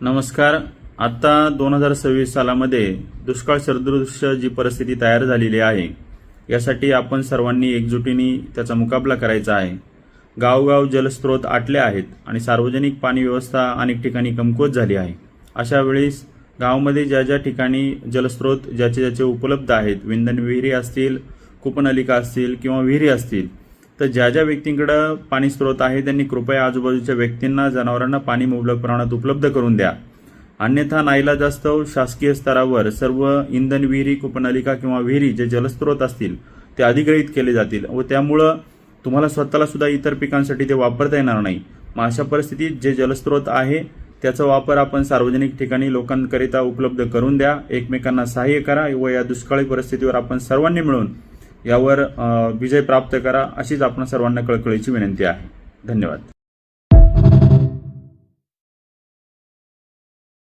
नमस्कार। आता 2026 सालामध्ये दुष्काळ सदृश जी परिस्थिती तयार झालेली आहे, यासाठी आपण सर्वांनी एकजुटीने त्याचा मुकाबला करायचा आहे। गावगाव जलस्रोत आटले आहेत आणि सार्वजनिक पाणी व्यवस्था अनेक ठिकाणी कमकुवत झाली आहे। अशा वेळेस गावामध्ये ज्या ज्या ठिकाणी जलस्रोत ज्याचे उपलब्ध आहेत, विंधन विहिरी असतील, कूपनलिका असतील किंवा विहिरी असतील, तर ज्या ज्या व्यक्तींकडे पाणी स्रोत आहे त्यांनी कृपया आजूबाजूच्या व्यक्तींना, जनावरांना पाणी मुबलक प्रमाणात उपलब्ध करून द्या। अन्यथा नाईलाजास्तव शासकीय स्तरावर सर्व इंधन विहिरी, कूपनलिका किंवा विहिरी जे जलस्रोत असतील ते अधिग्रहित केले जातील व त्यामुळे तुम्हाला स्वतःला सुद्धा इतर पिकांसाठी ते वापरता येणार नाही। मग अशा परिस्थितीत जे जलस्रोत आहे त्याचा वापर आपण सार्वजनिक ठिकाणी लोकांकरिता उपलब्ध करून द्या। एकमेकांना सहाय्य करा व या दुष्काळी परिस्थितीवर आपण सर्वांनी मिळून यावर विजय प्राप्त करा, अशीच आपण सर्वांना कळकळीची विनंती आहे। धन्यवाद।